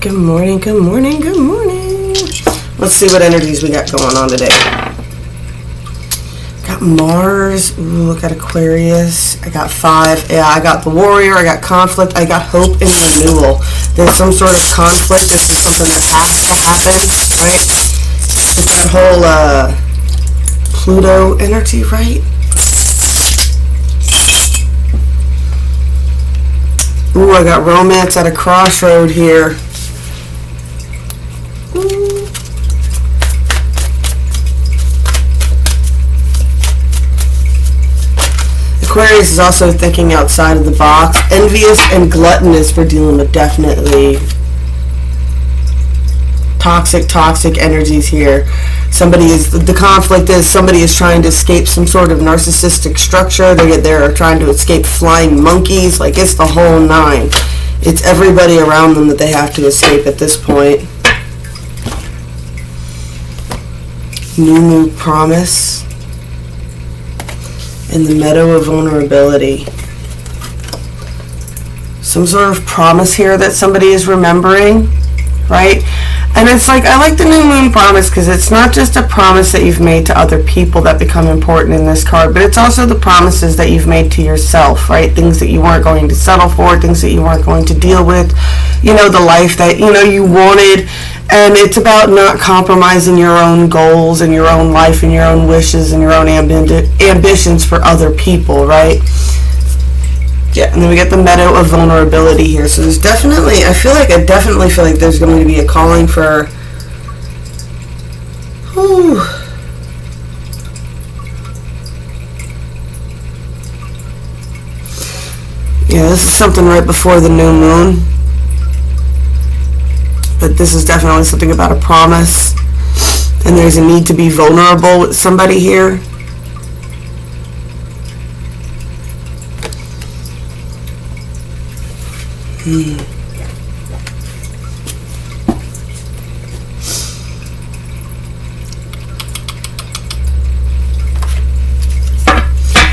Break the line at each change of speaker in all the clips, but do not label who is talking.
Good morning, good morning, good morning. Let's see what energies we got going on today. Got Mars. Ooh, I got Aquarius. I got 5. Yeah, I got the Warrior. I got conflict. I got hope and renewal. There's some sort of conflict as to something that has to happen, right? With that whole Pluto energy, right? Ooh, I got romance at a crossroad here. Aquarius is also thinking outside of the box. Envious and gluttonous for dealing with definitely toxic energies here. The conflict is somebody is trying to escape some sort of narcissistic structure. They're trying to escape flying monkeys. Like, it's the whole 9. It's everybody around them that they have to escape at this point. New promise. In the meadow of vulnerability. Some sort of promise here that somebody is remembering, right? And it's like, I like the new moon promise because it's not just a promise that you've made to other people that become important in this card, but it's also the promises that you've made to yourself, right? Things that you weren't going to settle for, things that you weren't going to deal with, the life that, you wanted. And it's about not compromising your own goals and your own life and your own wishes and your own ambitions for other people, right? Yeah, and then we get the meadow of vulnerability here. So there's definitely, I definitely feel like there's going to be a calling for, yeah, this is something right before the new moon. But this is definitely something about a promise. And there's a need to be vulnerable with somebody here.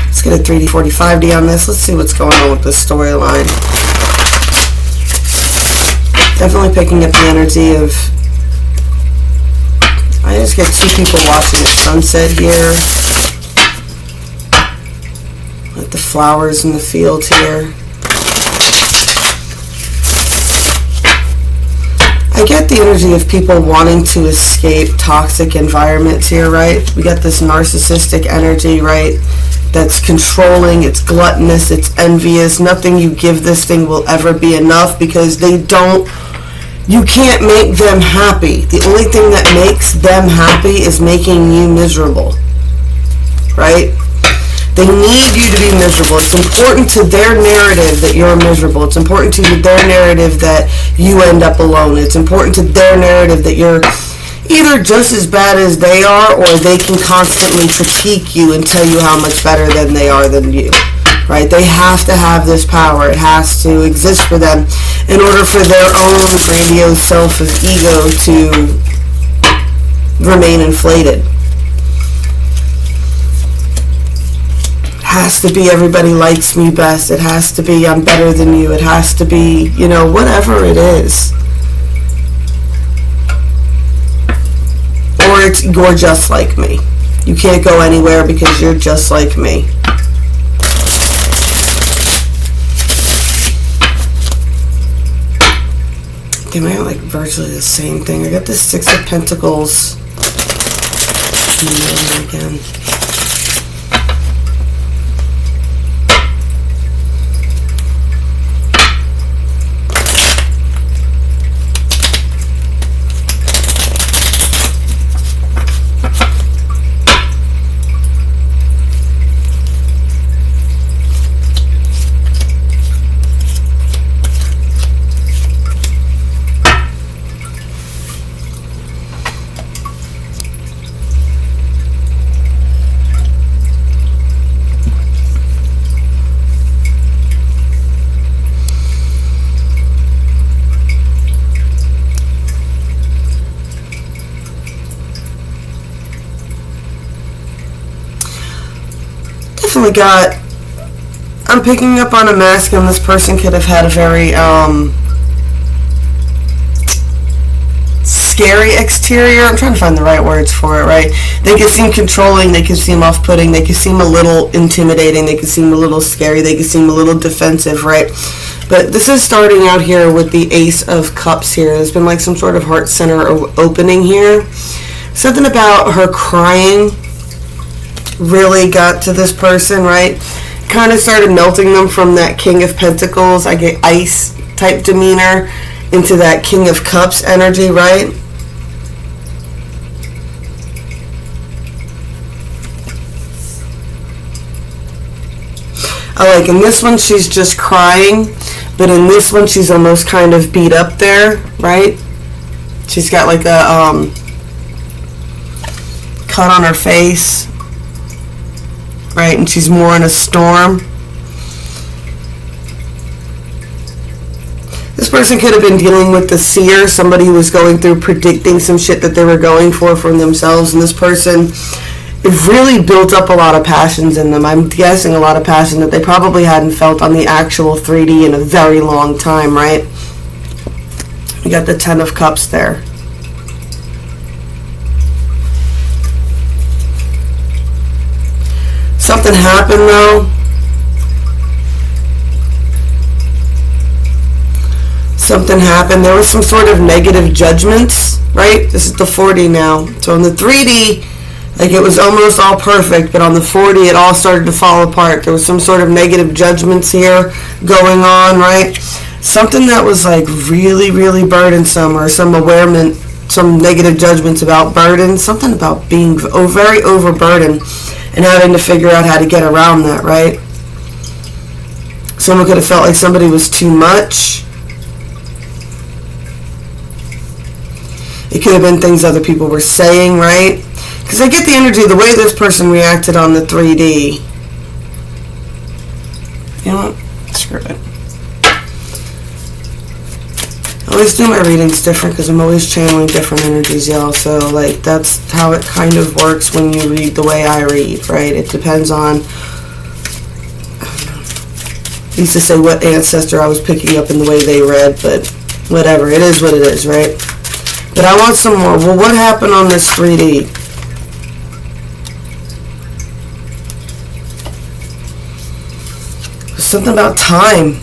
Let's get a 3D, 40, 5D on this. Let's see what's going on with this storyline. Definitely picking up the energy of, I just get 2 people watching the sunset here. Like the flowers in the fields here. I get the energy of people wanting to escape toxic environments here, right? We got this narcissistic energy, right? That's controlling, it's gluttonous, it's envious. Nothing you give this thing will ever be enough because you can't make them happy. The only thing that makes them happy is making you miserable, right? They need you to be miserable. It's important to their narrative that you're miserable. It's important to their narrative that you end up alone. It's important to their narrative that you're either just as bad as they are, or they can constantly critique you and tell you how much better than they are than you, right? They have to have this power. It has to exist for them in order for their own grandiose self of ego to remain inflated. Has to be everybody likes me best. It has to be I'm better than you. It has to be, whatever it is. Or it's you're just like me. You can't go anywhere because you're just like me. They might have virtually the same thing. I got the 6 of Pentacles in the middle again. I'm picking up on a masculine. This person could have had a very scary exterior. I'm trying to find the right words for it, right? They can seem controlling, they can seem off-putting, they can seem a little intimidating, they can seem a little scary, they can seem a little defensive, right? But this is starting out here with the Ace of Cups here. There's been like some sort of heart center opening here. Something about her crying really got to this person, right? Kind of started melting them from that King of Pentacles, I get ice type demeanor, into that King of Cups energy, right? I like in this one she's just crying, but in this one she's almost kind of beat up there, right? She's got like a cut on her face, right? And she's more in a storm. This person could have been dealing with the seer, somebody who was going through predicting some shit that they were going for from themselves, and this person, it really built up a lot of passions in them. I'm guessing a lot of passion that they probably hadn't felt on the actual 3D in a very long time, right? We got the 10 of Cups there. Something happened though. Something happened. There was some sort of negative judgments, right? This is the 40 now. So in the 3D, like it was almost all perfect, but on the 40 it all started to fall apart. There was some sort of negative judgments here going on, right? Something that was like really, really burdensome, or some awareness, some negative judgments about burden, something about being very overburdened and having to figure out how to get around that, right? Someone could have felt like somebody was too much. It could have been things other people were saying, right? Because I get the energy, the way this person reacted on the 3D. You know what? Screw it. I always do my readings different because I'm always channeling different energies, y'all. So, like, that's how it kind of works when you read the way I read, right? It depends on... I used to say what ancestor I was picking up in the way they read, but whatever. It is what it is, right? But I want some more. Well, what happened on this 3D? Something about time.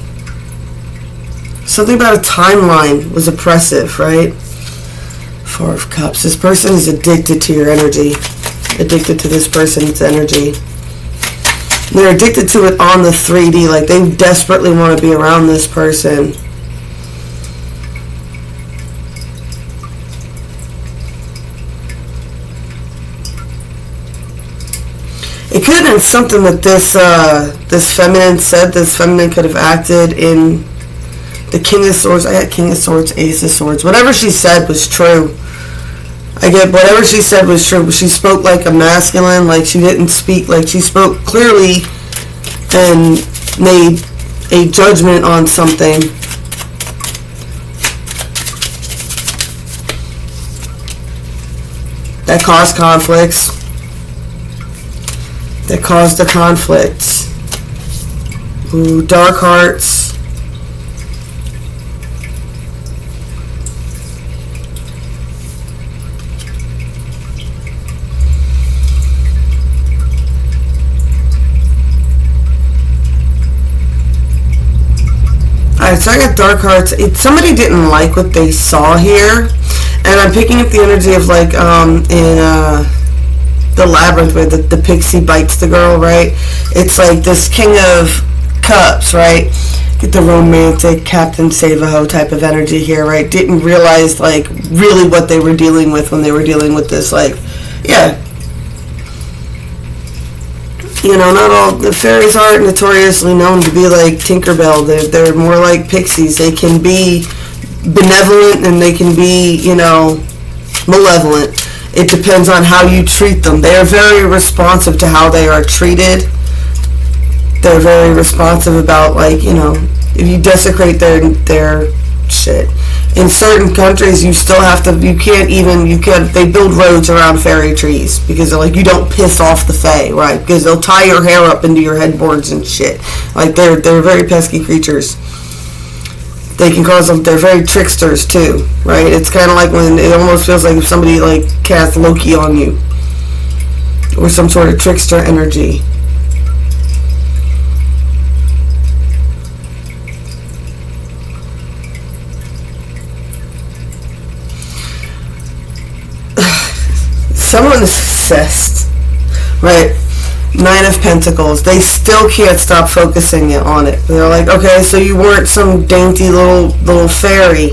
Something about a timeline was oppressive, right? 4 of Cups. This person is addicted to your energy. Addicted to this person's energy. They're addicted to it on the 3D. Like, they desperately want to be around this person. It could have been something that this feminine said. This feminine could have acted in the King of Swords. I got King of Swords, Ace of Swords. Whatever she said was true. I get whatever she said was true. She spoke like a masculine, like she didn't speak, like she spoke clearly and made a judgment on something. That caused conflicts. That caused a conflict. Ooh, dark hearts. Alright, so I got dark hearts. Somebody didn't like what they saw here. And I'm picking up the energy of like in the labyrinth where the pixie bites the girl, right? It's like this King of Cups, right? Get the romantic Captain Save-A-Ho type of energy here, right? Didn't realize like really what they were dealing with when they were dealing with this, like, yeah. You know, not all the fairies aren't notoriously known to be like Tinkerbell. They're more like pixies. They can be benevolent and they can be, you know, malevolent. It depends on how you treat them. They are very responsive to how they are treated. They're very responsive about, like, you know, if you desecrate their shit. In certain countries, you still have to, they build roads around fairy trees because they're like, you don't piss off the fae, right? Because they'll tie your hair up into your headboards and shit. Like, they're very pesky creatures. They can cause them, they're very tricksters too, right? It's kind of like when it almost feels like if somebody like casts Loki on you, or some sort of trickster energy. Someone obsessed, right? Nine of Pentacles. They still can't stop focusing on it. They're like, okay, so you weren't some dainty little fairy,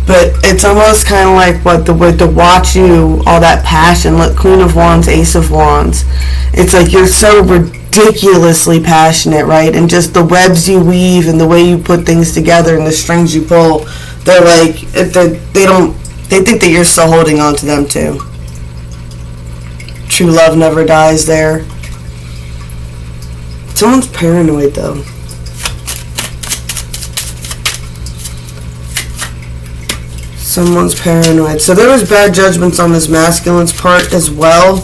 but it's almost kind of like what the word to watch you, all that passion. Look, Queen of Wands, Ace of Wands. It's like you're so ridiculously passionate, right? And just the webs you weave and the way you put things together and the strings you pull. They're like, they think that you're still holding on to them too. True love never dies there. Someone's paranoid though. Someone's paranoid. So there was bad judgments on this masculine's part as well.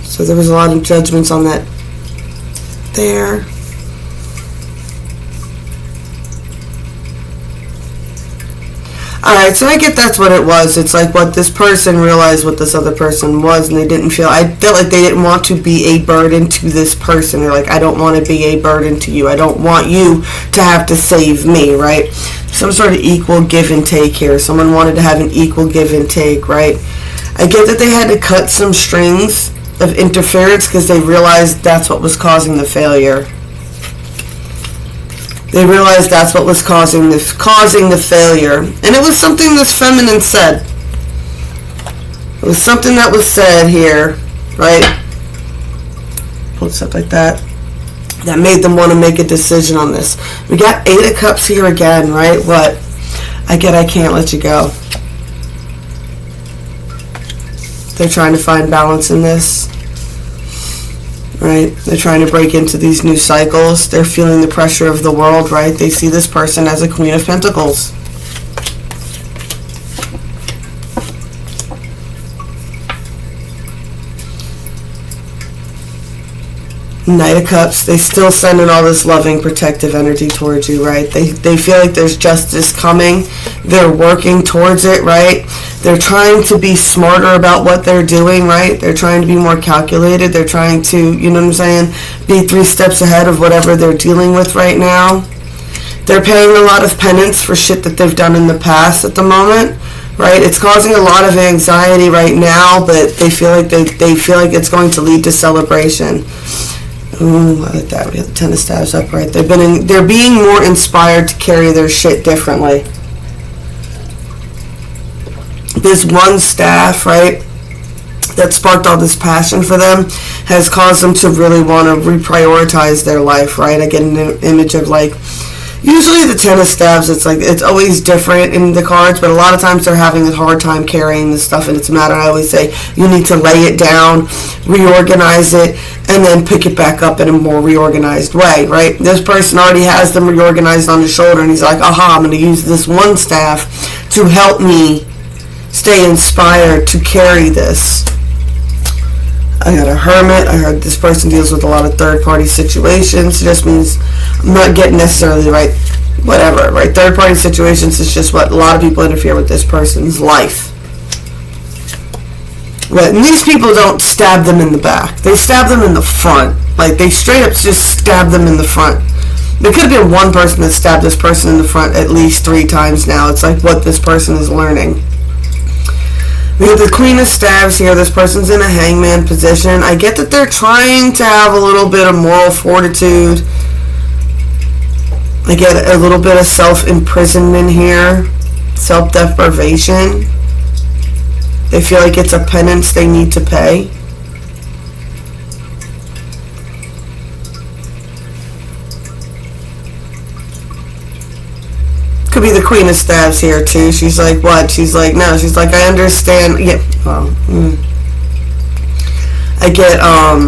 So there was a lot of judgments on that there. Alright, so I get that's what it was. It's like what this person realized what this other person was, and they didn't feel, I felt like they didn't want to be a burden to this person. They're like, I don't want to be a burden to you. I don't want you to have to save me, right? Some sort of equal give and take here. Someone wanted to have an equal give and take, right? I get that they had to cut some strings of interference because they realized that's what was causing the failure. They realized that's what was causing the failure. And it was something this feminine said. It was something that was said here, right? Pull this up like that. That made them want to make a decision on this. We got 8 of Cups here again, right? What? I can't let you go. They're trying to find balance in this. Right? They're trying to break into these new cycles. They're feeling the pressure of the world, right? They see this person as a Queen of Pentacles. Knight of Cups. They still sending all this loving, protective energy towards you, right? They feel like there's justice coming. They're working towards it, right? They're trying to be smarter about what they're doing, right? They're trying to be more calculated. They're trying to, you know what I'm saying, be 3 steps ahead of whatever they're dealing with right now. They're paying a lot of penance for shit that they've done in the past at the moment, right? It's causing a lot of anxiety right now, but they feel like they feel like it's going to lead to celebration. Ooh, I like that. We have the 10 of Staves up, right? They're being more inspired to carry their shit differently. This one staff, right, that sparked all this passion for them has caused them to really want to reprioritize their life, right? I get an image of like, usually the 10 of Staves, it's like, it's always different in the cards, but a lot of times they're having a hard time carrying this stuff, and it's a matter, I always say, you need to lay it down, reorganize it, and then pick it back up in a more reorganized way, right? This person already has them reorganized on his shoulder, and he's like, aha, I'm going to use this one staff to help me stay inspired to carry this. I got a Hermit. I heard this person deals with a lot of third-party situations. It just means I'm not getting necessarily right, whatever, right? Third-party situations is just what a lot of people interfere with this person's life. Right? And these people don't stab them in the back. They stab them in the front. Like, they straight up just stab them in the front. There could have been one person that stabbed this person in the front at least 3 times now. It's like what this person is learning. We have the Queen of Staves here. This person's in a hangman position. I get that they're trying to have a little bit of moral fortitude. I get a little bit of self-imprisonment here. Self-deprivation. They feel like it's a penance they need to pay. Could be the Queen of Staves here too. She's like, what? She's like, no. She's like, I understand. Yeah. Well, I get, I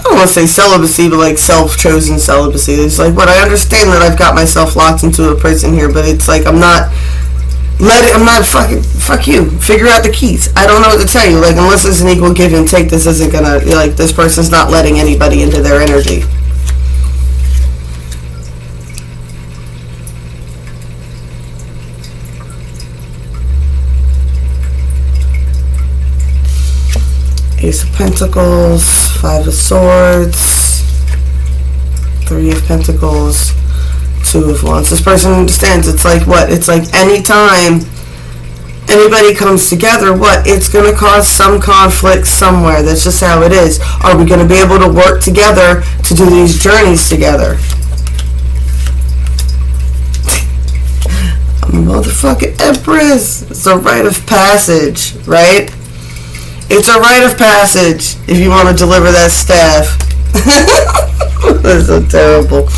don't want to say celibacy, but like self-chosen celibacy. It's like, what? I understand that I've got myself locked into a prison here, but it's like, I'm not I'm not fuck you. Figure out the keys. I don't know what to tell you. Like, unless there's an equal give and take, this isn't gonna, like, this person's not letting anybody into their energy. Ace of Pentacles, Five of Swords, Three of Pentacles, Two of Wands. This person understands. It's like what? It's like anytime anybody comes together, what? It's going to cause some conflict somewhere. That's just how it is. Are we going to be able to work together to do these journeys together? I'm a motherfucking Empress. It's a rite of passage, right? It's a rite of passage if you want to deliver that staff. That's so terrible.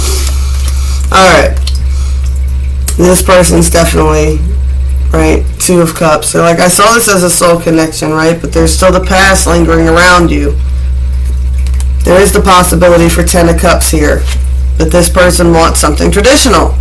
Alright. This person's definitely, right, Two of Cups. So, like, I saw this as a soul connection, right? But there's still the past lingering around you. There is the possibility for Ten of Cups here. But this person wants something traditional.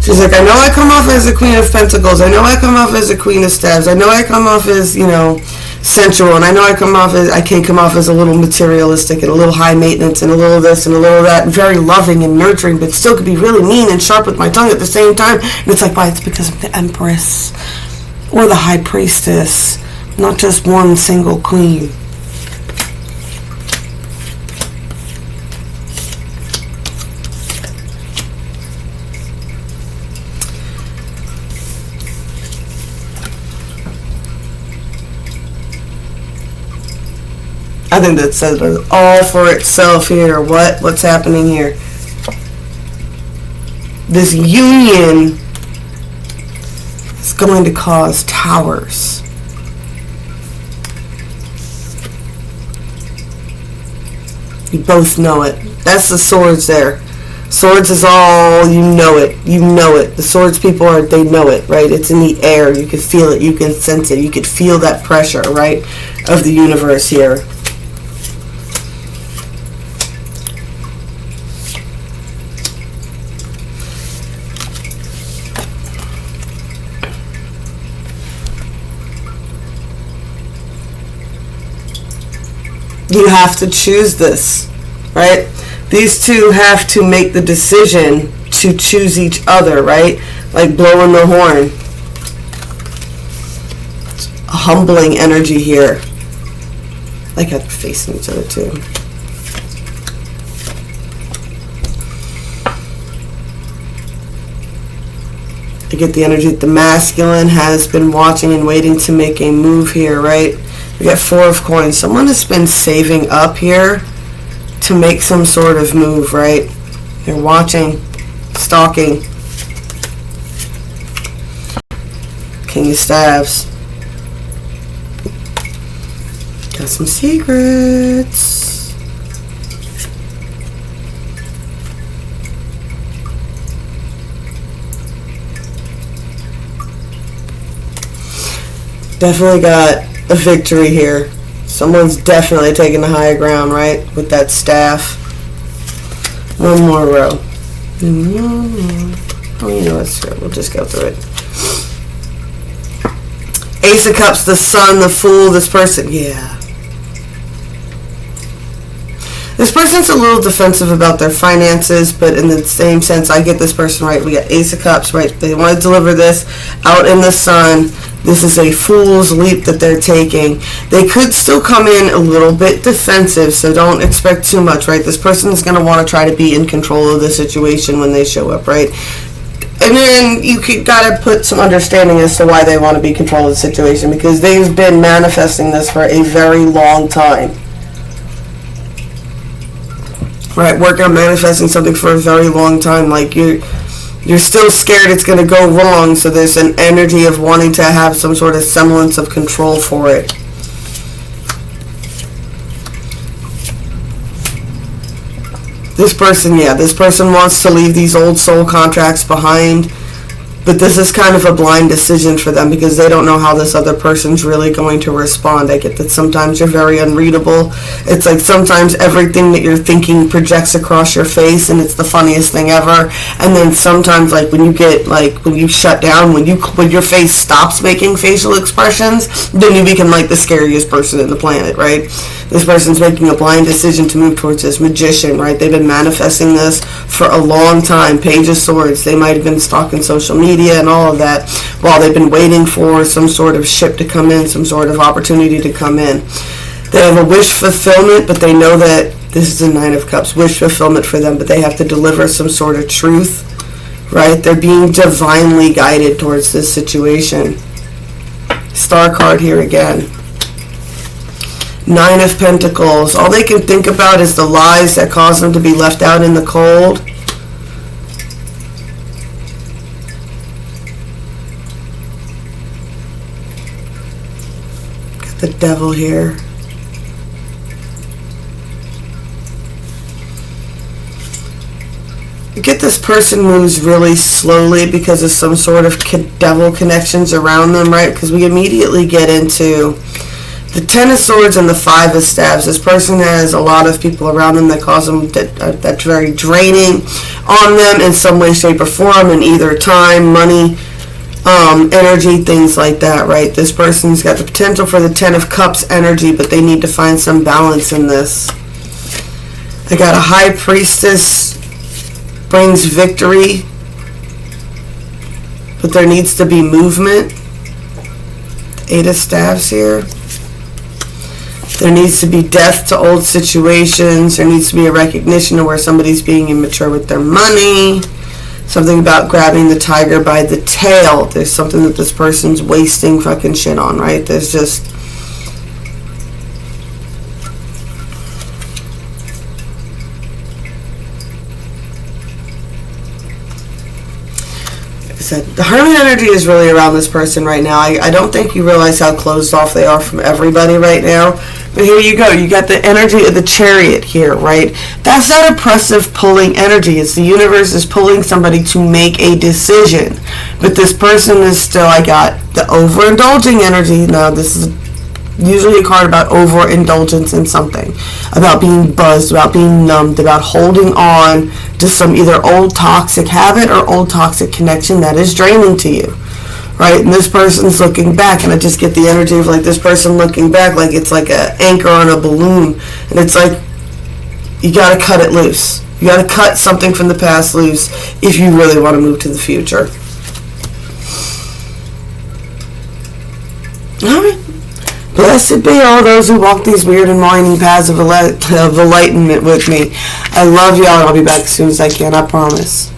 She's like, I know I come off as a Queen of Pentacles. I know I come off as a Queen of Staves. I know I come off as, you know, sensual. And I know I can come off as a little materialistic and a little high maintenance and a little this and a little that. And very loving and nurturing, but still could be really mean and sharp with my tongue at the same time. And it's like, why? It's because of the Empress or the High Priestess. Not just one single queen. I think that says it all for itself here. What's happening here? This union is going to cause towers. You both know it. That's the swords there. Swords is all, you know it. You know it. The swords people they know it, right? It's in the air. You can feel it. You can sense it. You can feel that pressure, right, of the universe here. You have to choose this, right? These two have to make the decision to choose each other, right? Like blowing the horn. It's a humbling energy here. Like I'm facing each other too. I get the energy that the masculine has been watching and waiting to make a move here, right? We got Four of Coins. Someone has been saving up here to make some sort of move, right? They're watching, stalking. King of Staves. Got some secrets. Definitely got a victory here. Someone's definitely taking the higher ground, right? With that staff. One more row. Oh, you know what's true. We'll just go through it. Ace of Cups, the Sun, the Fool, this person. Yeah. This person's a little defensive about their finances, but in the same sense, I get this person right. We got Ace of Cups, right? They want to deliver this out in the sun. This is a fool's leap that they're taking. They could still come in a little bit defensive, so don't expect too much, right? This person is going to want to try to be in control of the situation when they show up, right? And then you got to put some understanding as to why they want to be in control of the situation, because they've been manifesting this for a very long time. Right, working on manifesting something for a very long time. Like you're still scared it's going to go wrong, so there's an energy of wanting to have some sort of semblance of control for it. This person wants to leave these old soul contracts behind. But this is kind of a blind decision for them because they don't know how this other person's really going to respond. I get that sometimes you're very unreadable. It's like sometimes everything that you're thinking projects across your face and it's the funniest thing ever. And then sometimes like when you get like when you shut down, when your face stops making facial expressions, then you become like the scariest person in the planet, right? This person's making a blind decision to move towards this magician, right? They've been manifesting this for a long time. Page of Swords. They might have been stalking social media and all of that while they've been waiting for some sort of ship to come in, some sort of opportunity to come in. They have a wish fulfillment, but they know that this is the Nine of Cups, wish fulfillment for them, but they have to deliver some sort of truth, right? They're being divinely guided towards this situation. Star card here again. Nine of Pentacles. All they can think about is the lies that cause them to be left out in the cold. The Devil here. You get this person moves really slowly because of some sort of devil connections around them, right? Because we immediately get into the Ten of Swords and the Five of Staves. This person has a lot of people around them that cause them that's very draining on them in some way, shape, or form, in either time, money, energy, things like that, right? This person's got the potential for the Ten of Cups energy, but they need to find some balance in this. I got a High Priestess, brings victory, but there needs to be movement. Eight of Staves here. There needs to be death to old situations. There needs to be a recognition of where somebody's being immature with their money. Something about grabbing the tiger by the tail. There's something that this person's wasting fucking shit on, right? There's just... The Hermit energy is really around this person right now. I don't think you realize how closed off they are from everybody right now. But here you go. You got the energy of the Chariot here, right? That's that oppressive pulling energy. It's the universe is pulling somebody to make a decision. But this person is still, I got the overindulging energy. Now, this is usually a card about overindulgence in something, about being buzzed, about being numbed, about holding on to some either old toxic habit or old toxic connection that is draining to you, right? And this person's looking back, and I just get the energy of like this person looking back like it's like an anchor on a balloon, and it's like you got to cut it loose. You got to cut something from the past loose if you really want to move to the future. All right. Blessed be all those who walk these weird and winding paths of enlightenment with me. I love y'all, and I'll be back as soon as I can, I promise.